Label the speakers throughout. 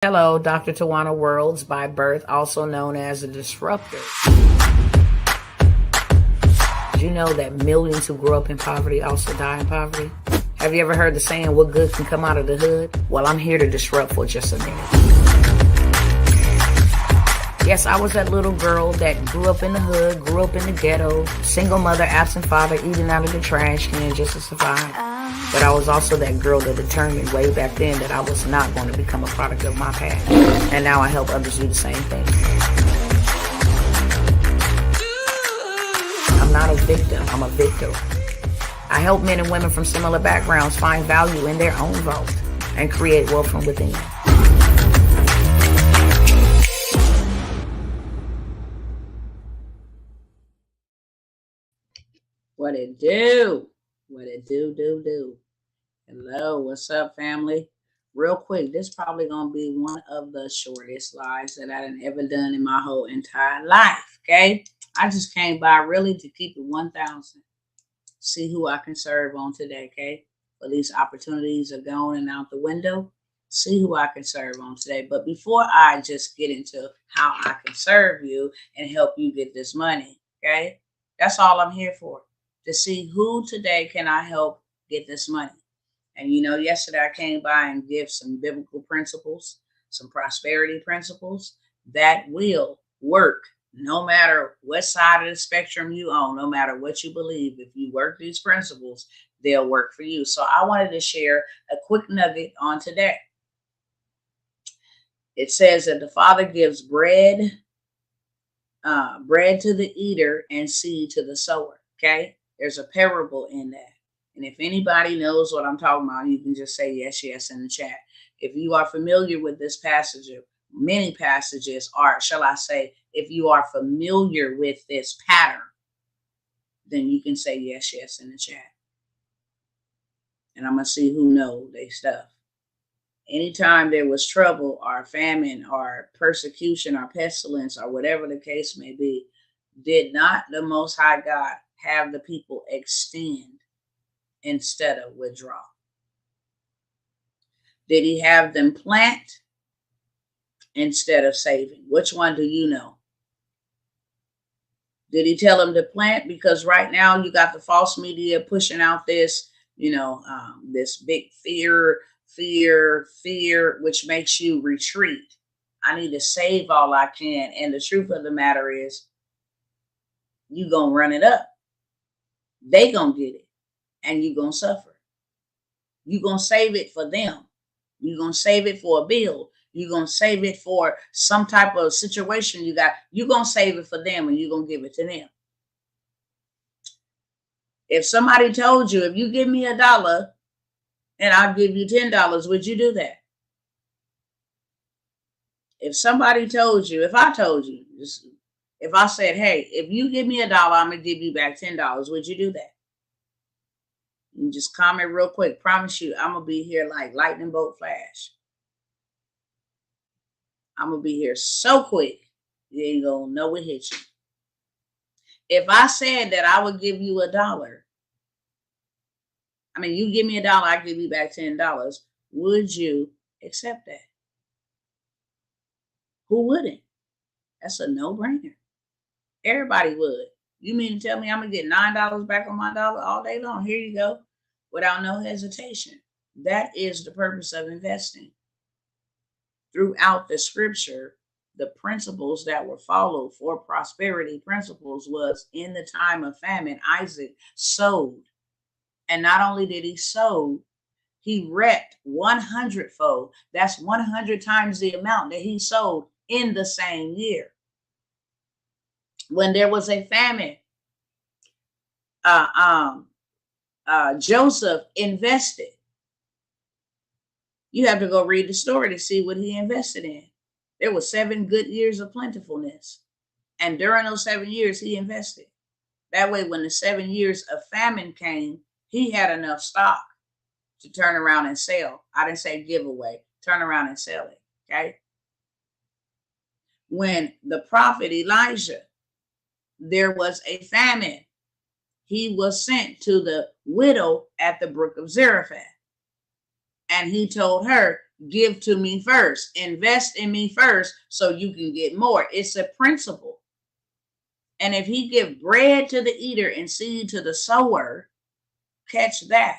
Speaker 1: Hello, Dr. Tawana Worlds by birth, also known as a disruptor. Did you know that millions who grew up in poverty also die in poverty? Have you ever heard the saying, what good can come out of the hood? Well, I'm here to disrupt for just a minute. Yes, I was that little girl that grew up in the hood, grew up in the ghetto, single mother, absent father, eating out of the trash can just to survive. But I was also that girl that determined way back then that I was not going to become a product of my past. And now I help others do the same thing. I'm not a victim, I'm a victor. I help men and women from similar backgrounds find value in their own vault and create wealth from within. What it do? What it do? Hello, what's up, family? Real quick, this probably gonna be one of the shortest lives that I done ever done in my whole entire life. Okay, I just came by really to keep it 1,000. See who I can serve on today. Okay, but these opportunities are going and out the window. See who I can serve on today. But before I just get into how I can serve you and help you get this money, okay, that's all I'm here for. To see who today can I help get this money. And yesterday I came by and give some biblical principles, some prosperity principles that will work no matter what side of the spectrum you own, no matter what you believe. If you work these principles, they'll work for you. So I wanted to share a quick nugget on today. It says that the Father gives bread to the eater and seed to the sower. Okay. There's a parable in that. And if anybody knows what I'm talking about, you can just say yes in the chat. If you are familiar with this passage, many passages are, shall I say, if you are familiar with this pattern, then you can say yes in the chat. And I'm going to see who knows their stuff. Anytime there was trouble or famine or persecution or pestilence or whatever the case may be, did not the Most High God have the people extend instead of withdraw? Did he have them plant instead of saving? Which one do you know? Did he tell them to plant? Because right now you got the false media pushing out this, this big fear, which makes you retreat. I need to save all I can. And the truth of the matter is, you gonna run it up. They gonna get it. And you gonna suffer. You gonna save it for them. You gonna save it for a bill. You gonna save it for some type of situation you got. You gonna save it for them and you gonna give it to them. If somebody told you, if you give me $1 and I'll give you $10, would you do that? If somebody told you, if I told you, if I said, hey, if you give me $1, I'm gonna give you back $10, would you do that? You just comment real quick. Promise you, I'm going to be here like lightning bolt flash. I'm going to be here so quick, you ain't going to know it hit you. If I said that I would give you $1, you give me $1, I give you back $10, would you accept that? Who wouldn't? That's a no-brainer. Everybody would. You mean to tell me I'm going to get $9 back on my dollar all day long? Here you go. Without no hesitation. That is the purpose of investing. Throughout the scripture, the principles that were followed for prosperity principles was in the time of famine, Isaac sowed. And not only did he sow, he reaped 100-fold. That's 100 times the amount that he sowed in the same year. When there was a famine, Joseph invested. You have to go read the story to see what he invested in. There were 7 good years of plentifulness. And during those 7 years, he invested. That way, when the 7 years of famine came, he had enough stock to turn around and sell. I didn't say give away. Turn around and sell it. Okay. When the prophet Elijah, there was a famine, he was sent to the widow at the brook of Zarephath. And he told her, Give to me first. Invest in me first so you can get more. It's a principle. And if he give bread to the eater and seed to the sower, catch that.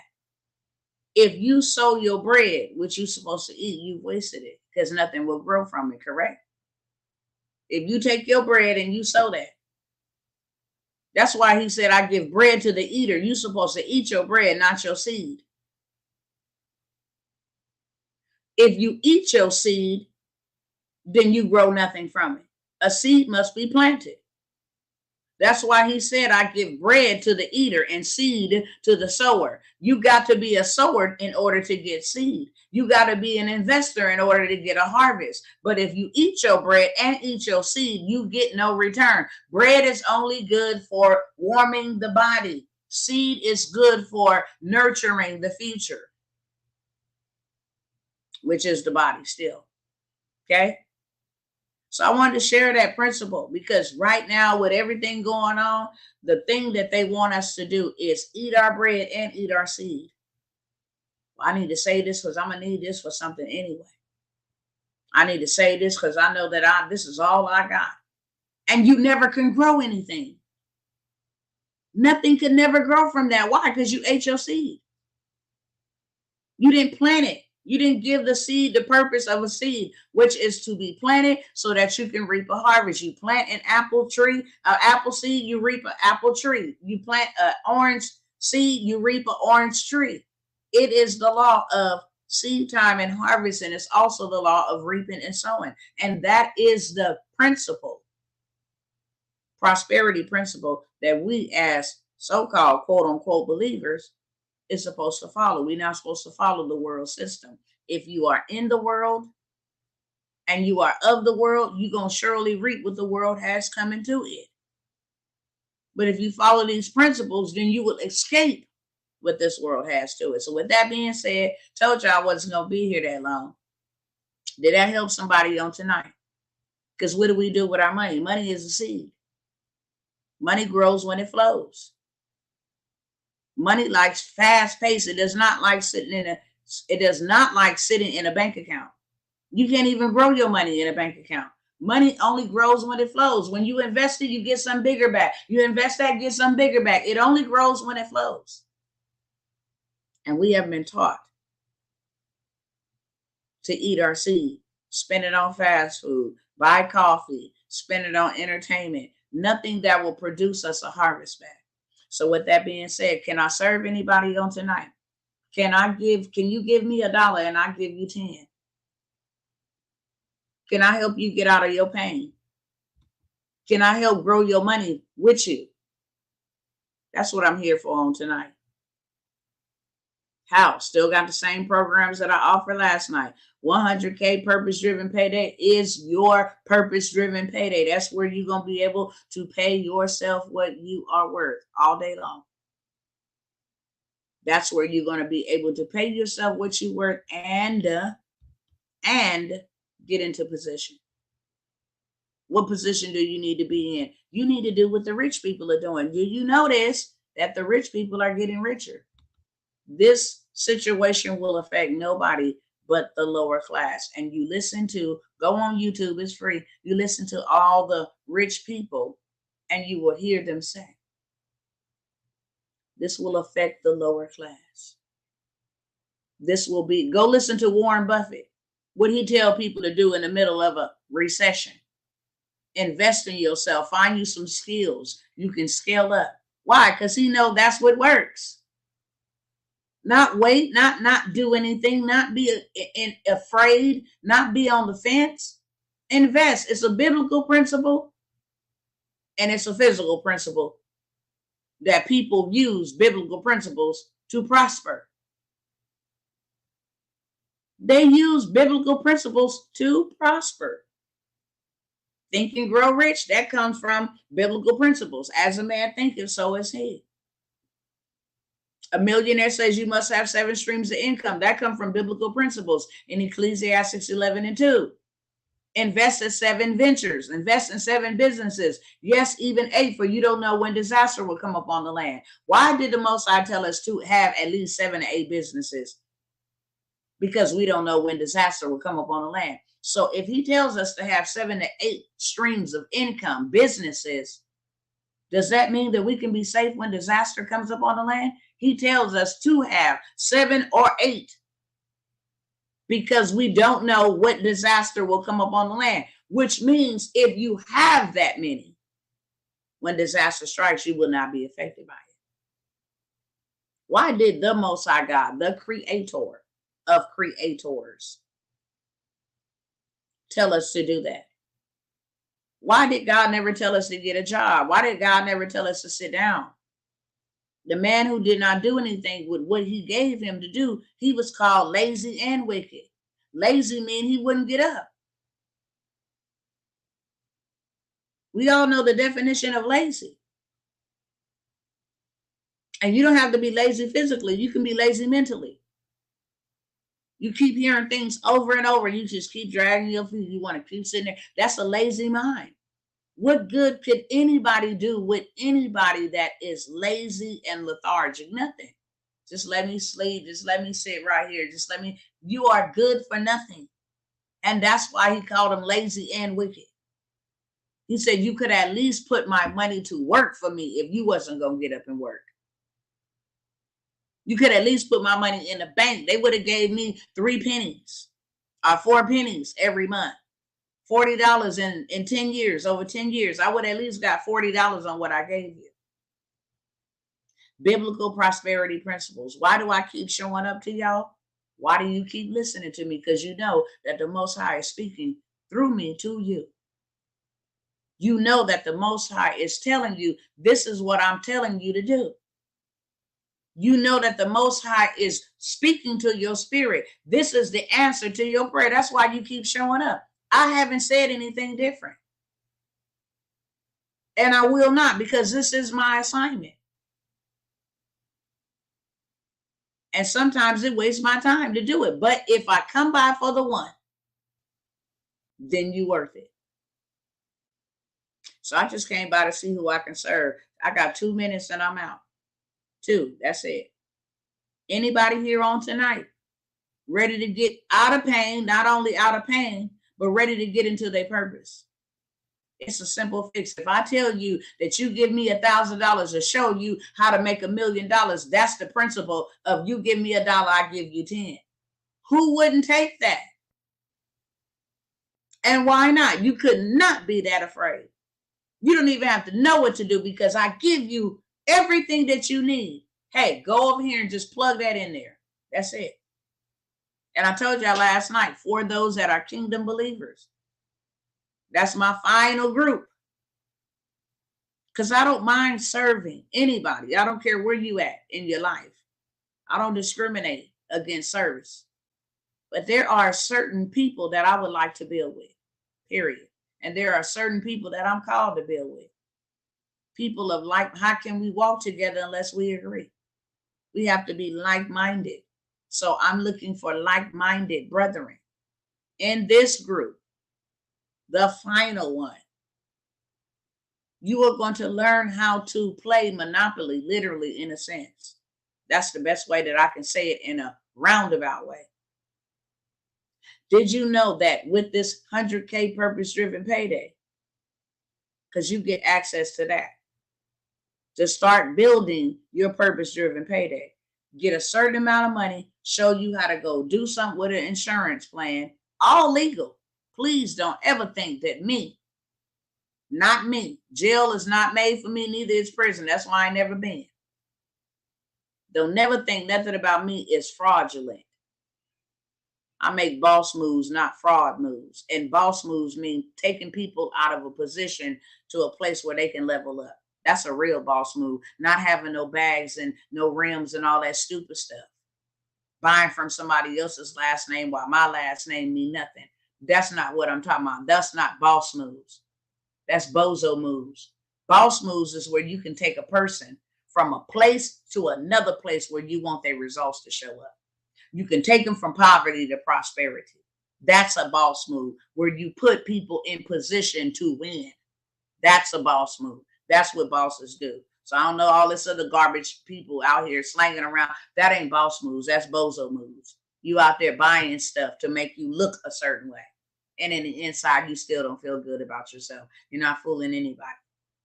Speaker 1: If you sow your bread, which you're supposed to eat, you wasted it because nothing will grow from it, correct? If you take your bread and you sow that, that's why he said, I give bread to the eater. You're supposed to eat your bread, not your seed. If you eat your seed, then you grow nothing from it. A seed must be planted. That's why he said, I give bread to the eater and seed to the sower. You got to be a sower in order to get seed. You got to be an investor in order to get a harvest. But if you eat your bread and eat your seed, you get no return. Bread is only good for warming the body. Seed is good for nurturing the future, which is the body still. Okay? So I wanted to share that principle because right now with everything going on, the thing that they want us to do is eat our bread and eat our seed. Well, I need to say this because I'm going to need this for something anyway. I need to say this because I know that this is all I got. And you never can grow anything. Nothing could never grow from that. Why? Because you ate your seed. You didn't plant it. You didn't give the seed the purpose of a seed, which is to be planted so that you can reap a harvest. You plant an apple tree, an apple seed, you reap an apple tree. You plant an orange seed, you reap an orange tree. It is the law of seed time and harvest, and it's also the law of reaping and sowing. And that is the principle, prosperity principle, that we as so-called quote unquote believers is supposed to follow. We're not supposed to follow the world system. If you are in the world and you are of the world, you're going to surely reap what the world has come into it. But if you follow these principles, then you will escape what this world has to it. So with that being said, told you I wasn't going to be here that long. Did that help somebody on tonight? Because what do we do with our money? Money is a seed. Money grows when it flows. Money likes fast pace. It does not like sitting in a bank account. You can't even grow your money in a bank account. Money only grows when it flows. When you invest it, you get some bigger back. You invest that, get some bigger back. It only grows when it flows. And we have been taught to eat our seed, spend it on fast food, buy coffee, spend it on entertainment, nothing that will produce us a harvest back. So with that being said, can I serve anybody on tonight? Can you give me $1 and I give you 10? Can I help you get out of your pain? Can I help grow your money with you? That's what I'm here for on tonight. How? Still got the same programs that I offered last night. 100K purpose-driven payday is your purpose-driven payday. That's where you're going to be able to pay yourself what you are worth all day long. That's where you're going to be able to pay yourself what you're worth and get into position. What position do you need to be in? You need to do what the rich people are doing. Do you notice that the rich people are getting richer? This situation will affect nobody but the lower class. And you go on YouTube, it's free. You listen to all the rich people and you will hear them say, this will affect the lower class. Go listen to Warren Buffett. What he tell people to do in the middle of a recession. Invest in yourself. Find you some skills. You can scale up. Why? Because he knows that's what works. Not wait, not do anything, not be afraid, not be on the fence. Invest. It's a biblical principle and it's a physical principle that people use biblical principles to prosper. They use biblical principles to prosper. Think and grow rich, that comes from biblical principles. As a man thinketh, so is he. A millionaire says you must have 7 streams of income. That comes from biblical principles in Ecclesiastes 11:2. Invest in 7 ventures. Invest in 7 businesses. Yes, even 8, for you don't know when disaster will come upon the land. Why did the Most High tell us to have at least 7 to 8 businesses? because we don't know when disaster will come upon the land. So if he tells us to have 7 to 8 streams of income, businesses, does that mean that we can be safe when disaster comes upon the land? He tells us to have 7 or 8 because we don't know what disaster will come upon the land, which means if you have that many, when disaster strikes, you will not be affected by it. Why did the Most High God, the creator of creators, tell us to do that? Why did God never tell us to get a job? Why did God never tell us to sit down? The man who did not do anything with what he gave him to do, he was called lazy and wicked. Lazy means he wouldn't get up. We all know the definition of lazy. And you don't have to be lazy physically. You can be lazy mentally. You keep hearing things over and over. You just keep dragging your feet. You want to keep sitting there. That's a lazy mind. What good could anybody do with anybody that is lazy and lethargic? Nothing. Just let me sleep. Just let me sit right here. You are good for nothing. And that's why he called them lazy and wicked. He said, you could at least put my money to work for me if you wasn't going to get up and work. You could at least put my money in the bank. They would have gave me 3 pennies or 4 pennies every month. $40 in 10 years, over 10 years. I would at least got $40 on what I gave you. Biblical prosperity principles. Why do I keep showing up to y'all? Why do you keep listening to me? Because you know that the Most High is speaking through me to you. You know that the Most High is telling you, this is what I'm telling you to do. You know that the Most High is speaking to your spirit. This is the answer to your prayer. That's why you keep showing up. I haven't said anything different. And I will not, because this is my assignment. And sometimes it wastes my time to do it. But if I come by for the one, then you worth it. So I just came by to see who I can serve. I got 2 minutes and I'm out. 2, that's it. Anybody here on tonight ready to get out of pain, not only out of pain, but ready to get into their purpose? It's a simple fix. If I tell you that you give me $1,000 to show you how to make $1 million, that's the principle of you give me $1, I give you 10. Who wouldn't take that? And why not? You could not be that afraid. You don't even have to know what to do because I give you everything that you need. Hey, go over here and just plug that in there. That's it. And I told y'all last night, for those that are kingdom believers, that's my final group. Because I don't mind serving anybody. I don't care where you at in your life. I don't discriminate against service. But there are certain people that I would like to build with, period. And there are certain people that I'm called to build with. People of like, how can we walk together unless we agree? We have to be like-minded. So I'm looking for like-minded brethren in this group, the final one. You are going to learn how to play Monopoly, literally, in a sense. That's the best way that I can say it in a roundabout way. Did you know that with this 100K purpose-driven payday, because you get access to that, to start building your purpose-driven payday, get a certain amount of money, show you how to go do something with an insurance plan, all legal. Please don't ever think that not me. Jail is not made for me, neither is prison. That's why I ain't never been. Don't never think nothing about me is fraudulent. I make boss moves, not fraud moves. And boss moves mean taking people out of a position to a place where they can level up. That's a real boss move. Not having no bags and no rims and all that stupid stuff. Buying from somebody else's last name while my last name mean nothing. That's not what I'm talking about. That's not boss moves. That's bozo moves. Boss moves is where you can take a person from a place to another place where you want their results to show up. You can take them from poverty to prosperity. That's a boss move, where you put people in position to win. That's a boss move. That's what bosses do. So I don't know all this other garbage people out here slanging around. That ain't boss moves. That's bozo moves. You out there buying stuff to make you look a certain way. And in the inside, you still don't feel good about yourself. You're not fooling anybody.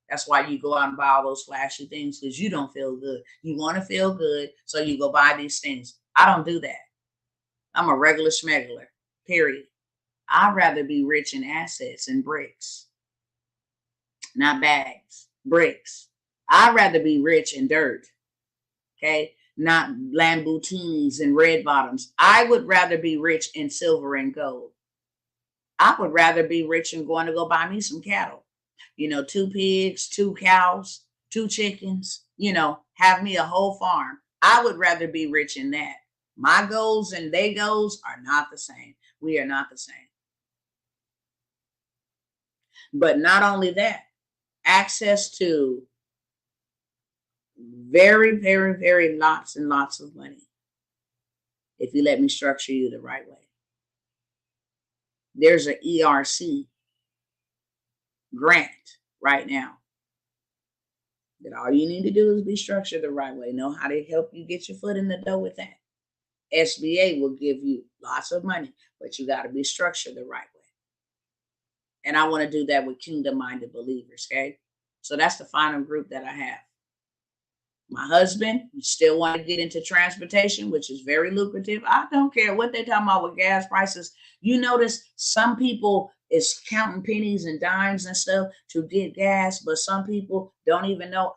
Speaker 1: That's why you go out and buy all those flashy things, because you don't feel good. You want to feel good, so you go buy these things. I don't do that. I'm a regular schmegular, period. I'd rather be rich in assets and bricks, not bags, bricks. I'd rather be rich in dirt, okay? Not Lamborghinis and red bottoms. I would rather be rich in silver and gold. I would rather be rich and going to go buy me some cattle. 2 pigs, 2 cows, 2 chickens, have me a whole farm. I would rather be rich in that. My goals and their goals are not the same. We are not the same. But not only that, access to very, very, very lots and lots of money. If you let me structure you the right way. There's an ERC grant right now that all you need to do is be structured the right way. Know how to help you get your foot in the door with that. SBA will give you lots of money, but you got to be structured the right way. And I want to do that with kingdom-minded believers, okay? So that's the final group that I have. My husband, you still want to get into transportation, which is very lucrative. I don't care what they're talking about with gas prices. You notice some people is counting pennies and dimes and stuff to get gas, but some people don't even know.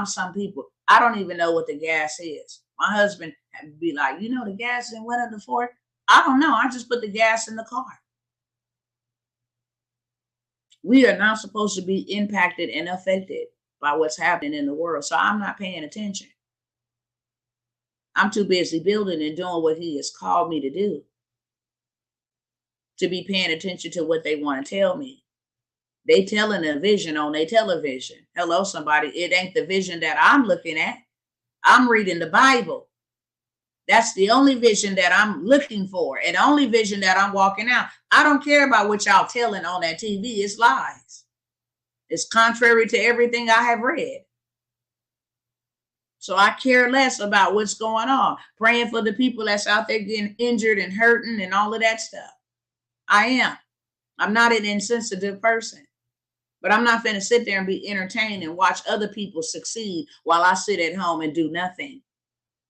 Speaker 1: Some people, I don't even know what the gas is. My husband would be like, the gas and went up to Ford. I don't know. I just put the gas in the car. We are not supposed to be impacted and affected by what's happening in the world. So I'm not paying attention. I'm too busy building and doing what he has called me to do, to be paying attention to what they want to tell me. They telling a vision on their television. Hello, somebody. It ain't the vision that I'm looking at. I'm reading the Bible. That's the only vision that I'm looking for, and the only vision that I'm walking out. I don't care about what y'all telling on that TV. It's lies. It's contrary to everything I have read. So I care less about what's going on. Praying for the people that's out there getting injured and hurting and all of that stuff. I am. I'm not an insensitive person. But I'm not going to sit there and be entertained and watch other people succeed while I sit at home and do nothing.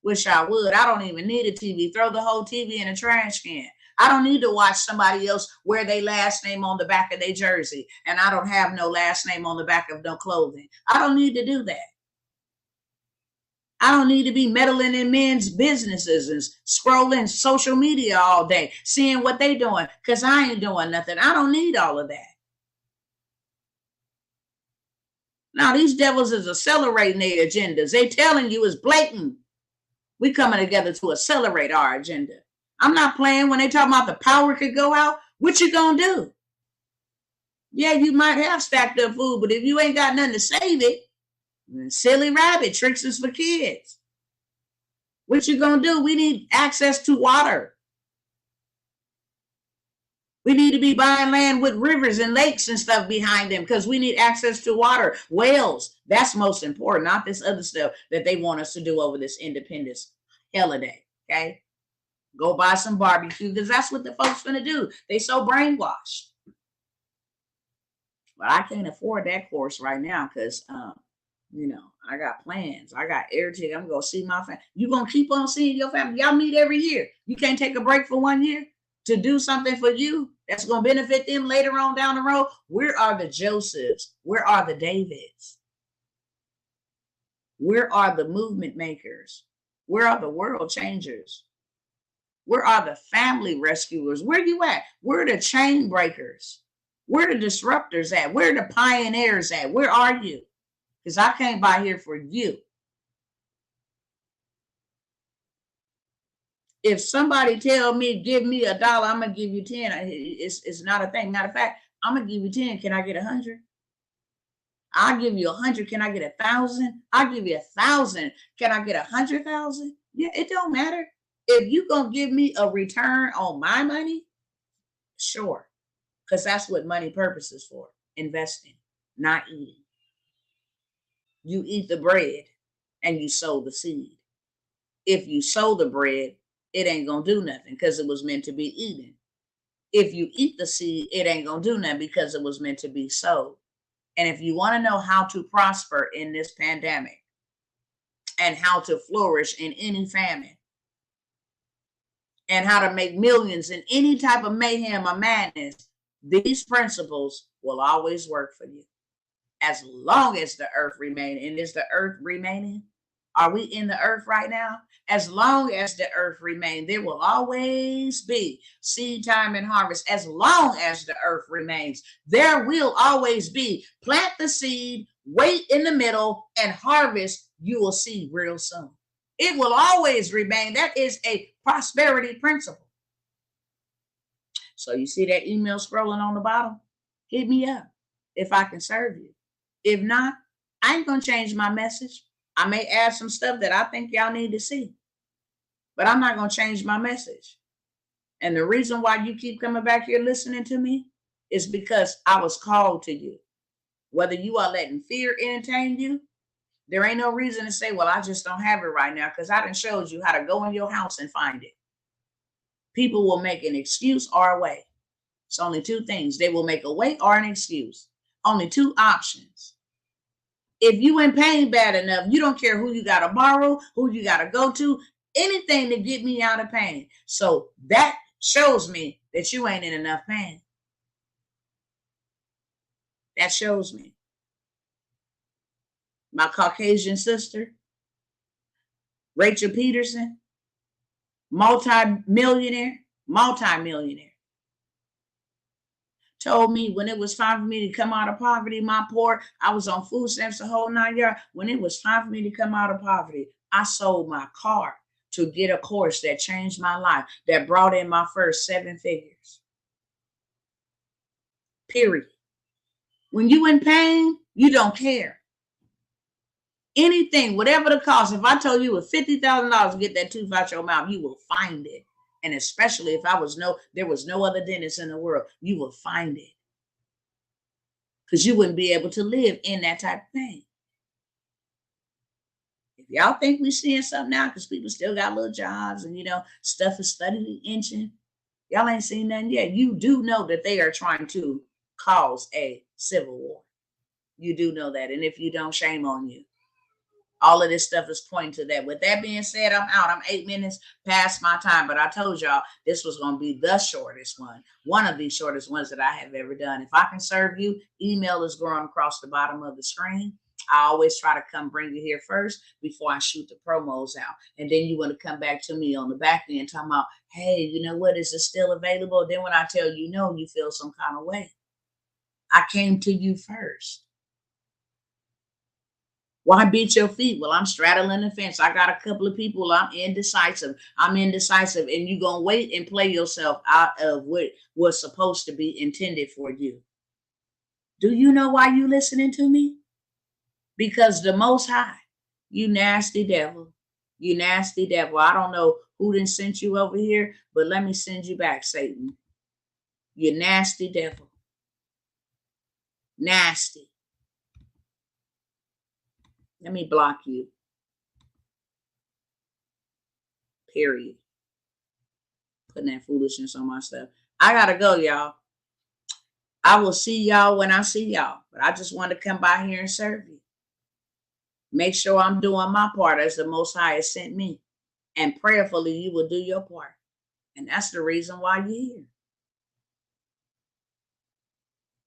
Speaker 1: Wish I would. I don't even need a TV. Throw the whole TV in a trash can. I don't need to watch somebody else wear their last name on the back of their jersey, and I don't have no last name on the back of no clothing. I don't need to do that. I don't need to be meddling in men's businesses and scrolling social media all day, seeing what they doing, because I ain't doing nothing. I don't need all of that. Now, these devils is accelerating their agendas. They telling you it's blatant. We coming together to accelerate our agenda. I'm not playing when they talk about the power could go out. What you gonna do? Yeah, you might have stacked up food, but if you ain't got nothing to save it, silly rabbit, tricks is for kids. What you gonna do? We need access to water. We need to be buying land with rivers and lakes and stuff behind them because we need access to water. Wells, that's most important, not this other stuff that they want us to do over this independence holiday, okay? Go buy some barbecue because that's what the folks gonna do. They so brainwashed. But I can't afford that course right now because, I got plans. I got everything. I'm going to see my family. You going to keep on seeing your family. Y'all meet every year. You can't take a break for 1 year to do something for you that's going to benefit them later on down the road. Where are the Josephs? Where are the Davids? Where are the movement makers? Where are the world changers? Where are the family rescuers? Where you at? Where are the chain breakers? Where are the disruptors at? Where are the pioneers at? Where are you? Because I came by here for you. If somebody tell me, give me $1, I'm going to give you 10. It's not a thing. Matter of fact, I'm going to give you 10. Can I get 100? I'll give you 100. Can I get 1,000? I'll give you 1,000. Can I get 100,000? Yeah, it don't matter. If you going to give me a return on my money, sure. Because that's what money purpose is for. Investing, not eating. You eat the bread and you sow the seed. If you sow the bread, it ain't going to do nothing because it was meant to be eaten. If you eat the seed, it ain't going to do nothing because it was meant to be sowed. And if you want to know how to prosper in this pandemic and how to flourish in any famine and how to make millions in any type of mayhem or madness, these principles will always work for you. As long as the earth remains. And is the earth remaining? Are we in the earth right now? As long as the earth remains, there will always be seed time and harvest. As long as the earth remains, there will always be plant the seed, wait in the middle, and harvest you will see real soon. It will always remain. That is a prosperity principle. So you see that email scrolling on the bottom? Hit me up if I can serve you. If not, I ain't going to change my message. I may add some stuff that I think y'all need to see, but I'm not going to change my message. And the reason why you keep coming back here listening to me is because I was called to you. Whether you are letting fear entertain you, there ain't no reason to say, well, I just don't have it right now, because I done showed you how to go in your house and find it. People will make an excuse or a way. It's only two things. They will make a way or an excuse. Only two options. If you in pain bad enough, you don't care who you got to borrow, who you got to go to, anything to get me out of pain. So that shows me that you ain't in enough pain. That shows me. My Caucasian sister, Rachel Peterson, multi-millionaire, told me when it was time for me to come out of poverty, I was on food stamps the whole 9 years. When it was time for me to come out of poverty, I sold my car to get a course that changed my life, that brought in my first 7 figures. Period. When you in pain, you don't care. Anything, whatever the cost, if I told you with $50,000 to get that tooth out your mouth, you will find it. And especially if there was no other dentist in the world, you will find it. Because you wouldn't be able to live in that type of pain. If y'all think we seeing something now, because people still got little jobs and, stuff is steadily inching, y'all ain't seen nothing yet. You do know that they are trying to cause a civil war. You do know that. And if you don't, shame on you. All of this stuff is pointing to that. With that being said, I'm out. I'm 8 minutes past my time, but I told y'all this was going to be the shortest one of the shortest ones that I have ever done. If I can serve you, email is going across the bottom of the screen. I always try to come bring you here first before I shoot the promos out. And then you want to come back to me on the back end talking about, hey, you know what? Is it still available? Then when I tell you no, you feel some kind of way. I came to you first. Why beat your feet? Well, I'm straddling the fence. I got a couple of people. I'm indecisive. And you're going to wait and play yourself out of what was supposed to be intended for you. Do you know why you listening to me? Because the Most High, you nasty devil. You nasty devil. I don't know who done sent you over here, but let me send you back, Satan. You nasty devil. Nasty. Let me block you. Period. Putting that foolishness on my stuff. I gotta go, y'all. I will see y'all when I see y'all. But I just want to come by here and serve you. Make sure I'm doing my part as the Most High has sent me. And prayerfully, you will do your part. And that's the reason why you're here.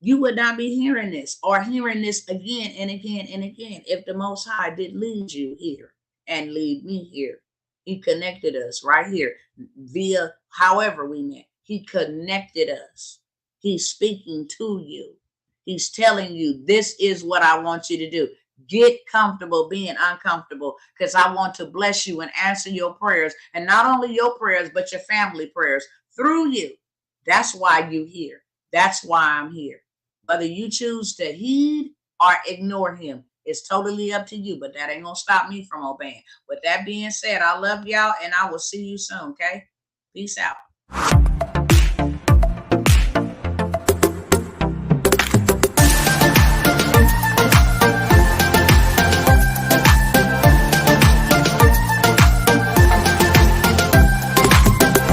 Speaker 1: You would not be hearing this or hearing this again and again and again if the Most High did lead you here and lead me here. He connected us right here via however we met. He connected us. He's speaking to you. He's telling you, this is what I want you to do. Get comfortable being uncomfortable, because I want to bless you and answer your prayers. And not only your prayers, but your family prayers through you. That's why you're here. That's why I'm here. Whether you choose to heed or ignore him, it's totally up to you, but that ain't going to stop me from obeying. With that being said, I love y'all, and I will see you soon, okay? Peace out.